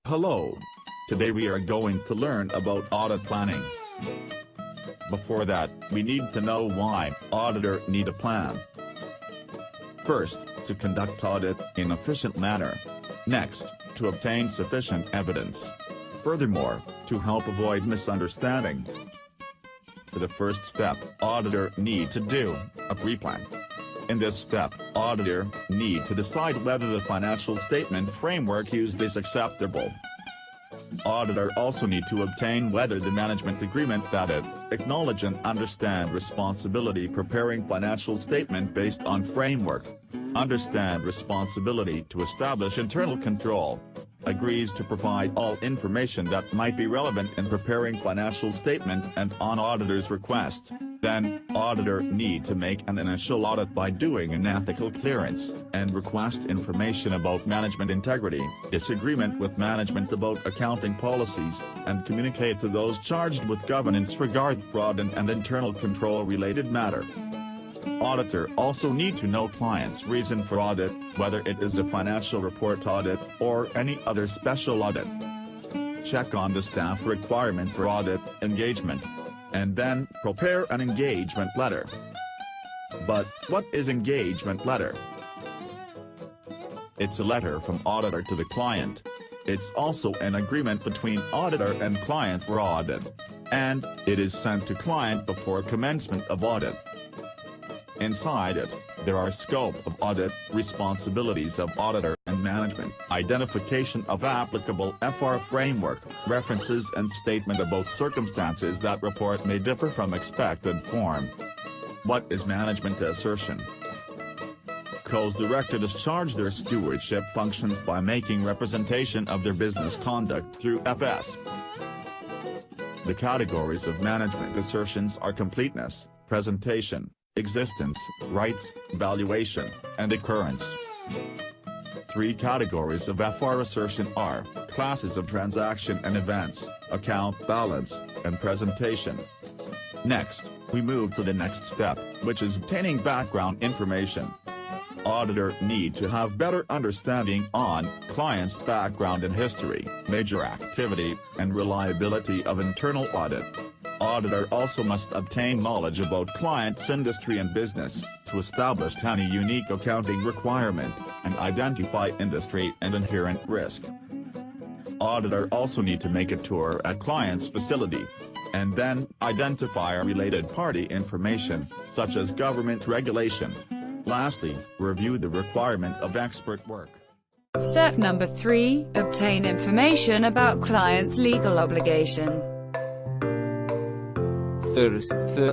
Hello. Today we are going to learn about audit planning. Before that, we need to know why auditor need a plan. First, to conduct audit in efficient manner. Next, to obtain sufficient evidence. Furthermore, to help avoid misunderstanding. For the first step, auditor need to do a pre-plan. In this step, auditor need to decide whether the financial statement framework used is acceptable. Auditor also need to obtain whether the management agreement that it acknowledge and understand responsibility preparing financial statement based on framework, understand responsibility to establish internal control, agrees to provide all information that might be relevant in preparing financial statement and on auditor's request. Then, auditor need to make an initial audit by doing an ethical clearance, and request information about management integrity, disagreement with management about accounting policies, and communicate to those charged with governance regarding fraud and internal control related matter. Auditor also need to know client's reason for audit, whether it is a financial report audit or any other special audit. Check on the staff requirement for audit engagement. And then, prepare an engagement letter. But, what is engagement letter? It's a letter from auditor to the client. It's also an agreement between auditor and client for audit. And, it is sent to client before commencement of audit. Inside it, there are scope of audit, responsibilities of auditor and management, identification of applicable FR framework, references and statement about circumstances that report may differ from expected form. What is management assertion? CO's director discharge their stewardship functions by making representation of their business conduct through FS. The categories of management assertions are completeness, presentation, existence, rights, valuation, and occurrence. 3 categories of FR assertion are, classes of transaction and events, account balance, and presentation. Next, we move to the next step, which is obtaining background information. Auditor need to have better understanding on client's background and history, major activity, and reliability of internal audit. Auditor also must obtain knowledge about client's industry and business, to establish any unique accounting requirement, and identify industry and inherent risk. Auditor also need to make a tour at client's facility, and then identify related party information, such as government regulation. Lastly, review the requirement of expert work. Step number 3, obtain information about client's legal obligation. First,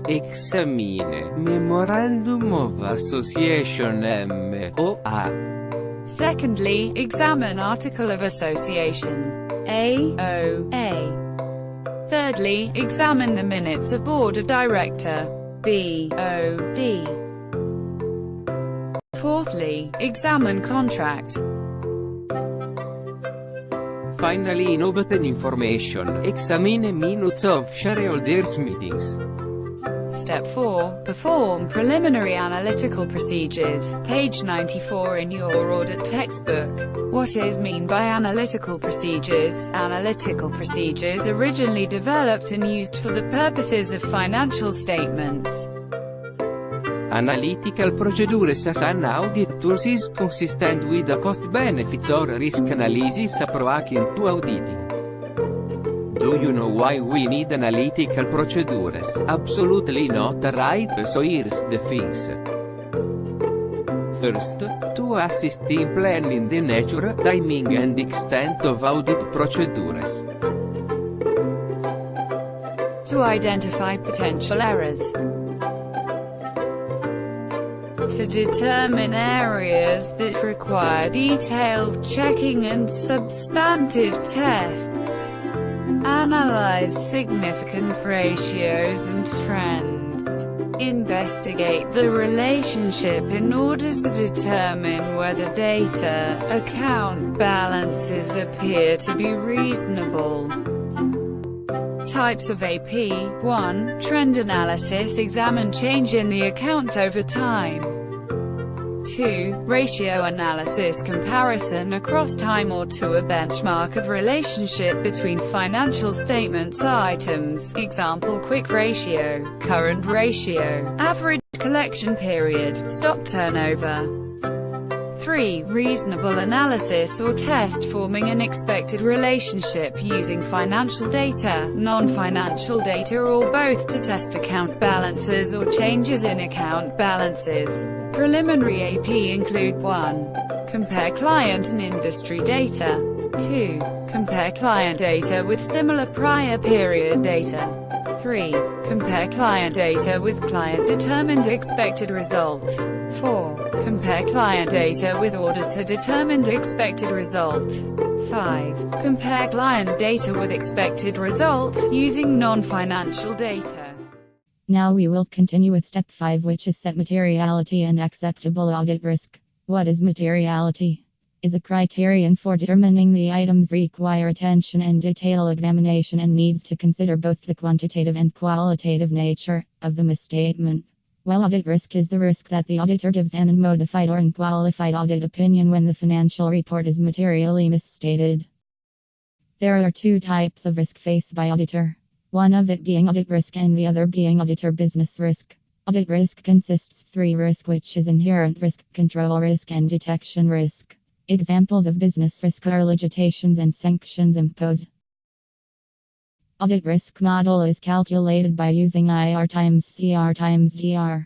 examine Memorandum of Association MOA. Secondly, examine Article of Association AOA. Thirdly, examine the minutes of Board of Director BOD. Fourthly, examine contract. Finally, in obtain information, examine minutes of shareholders meetings. Step 4, perform preliminary analytical procedures, page 94 in your audit textbook. What is mean by analytical procedures? Analytical procedures originally developed and used for the purposes of financial statements. Analytical procedures as an audit tools is consistent with the cost benefits or risk analysis approach into auditing. Do you know why we need analytical procedures? Absolutely not, right? So here's the things. First, to assist in planning the nature, timing and extent of audit procedures. To identify potential errors. To determine areas that require detailed checking and substantive tests. Analyze significant ratios and trends. Investigate the relationship in order to determine whether data, account balances appear to be reasonable. Types of AP. 1. Trend analysis. Examine change in the account over time. 2. Ratio analysis, comparison across time or to a benchmark of relationship between financial statements items, example quick ratio, current ratio, average collection period, stock turnover. 3. Reasonable analysis or test, forming an expected relationship using financial data, non-financial data or both to test account balances or changes in account balances. Preliminary AP include 1. Compare client and industry data. 2. Compare client data with similar prior period data. 3. Compare client data with client-determined expected result. 4. Compare client data with auditor-determined expected result. 5. Compare client data with expected result, using non-financial data. Now we will continue with step 5, which is set materiality and acceptable audit risk. What is materiality? Is a criterion for determining the items require attention and detailed examination and needs to consider both the quantitative and qualitative nature of the misstatement. Well, audit risk is the risk that the auditor gives an unmodified or unqualified audit opinion when the financial report is materially misstated. There are 2 types of risk faced by auditor. One of it being audit risk and the other being auditor business risk. Audit risk consists of 3 risks, which is inherent risk, control risk and detection risk. Examples of business risk are limitations and sanctions imposed. Audit risk model is calculated by using IR times CR times DR.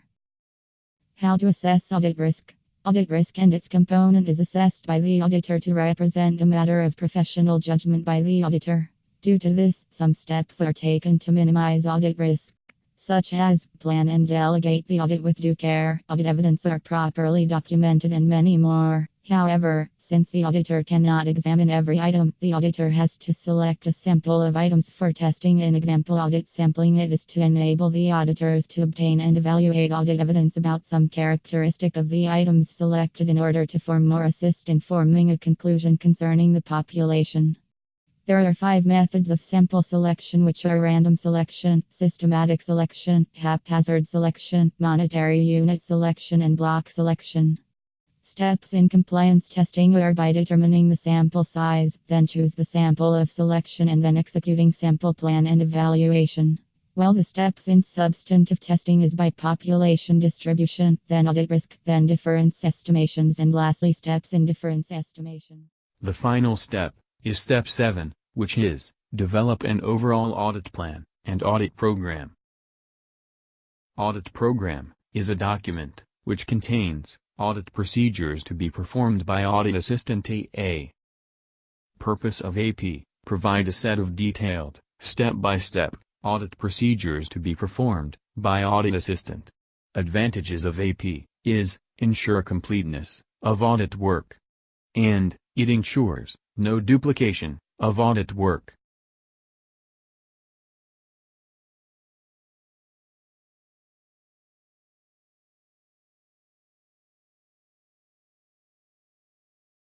How to assess audit risk? Audit risk and its component is assessed by the auditor to represent a matter of professional judgment by the auditor. Due to this, some steps are taken to minimize audit risk, such as plan and delegate the audit with due care, audit evidence are properly documented, and many more. However, since the auditor cannot examine every item, the auditor has to select a sample of items for testing. In example audit sampling, it is to enable the auditors to obtain and evaluate audit evidence about some characteristic of the items selected in order to form or assist in forming a conclusion concerning the population. There are 5 methods of sample selection, which are random selection, systematic selection, haphazard selection, monetary unit selection, and block selection. Steps in compliance testing are by determining the sample size, then choose the sample of selection, and then executing sample plan and evaluation. Well, the steps in substantive testing is by population distribution, then audit risk, then difference estimations, and lastly steps in difference estimation. The final step is step 7, which is develop an overall audit plan and audit program. Audit program is a document which contains audit procedures to be performed by Audit Assistant AA. Purpose of AP: provide a set of detailed, step-by-step, audit procedures to be performed by Audit Assistant. Advantages of AP is ensure completeness of audit work, and it ensures no duplication of audit work.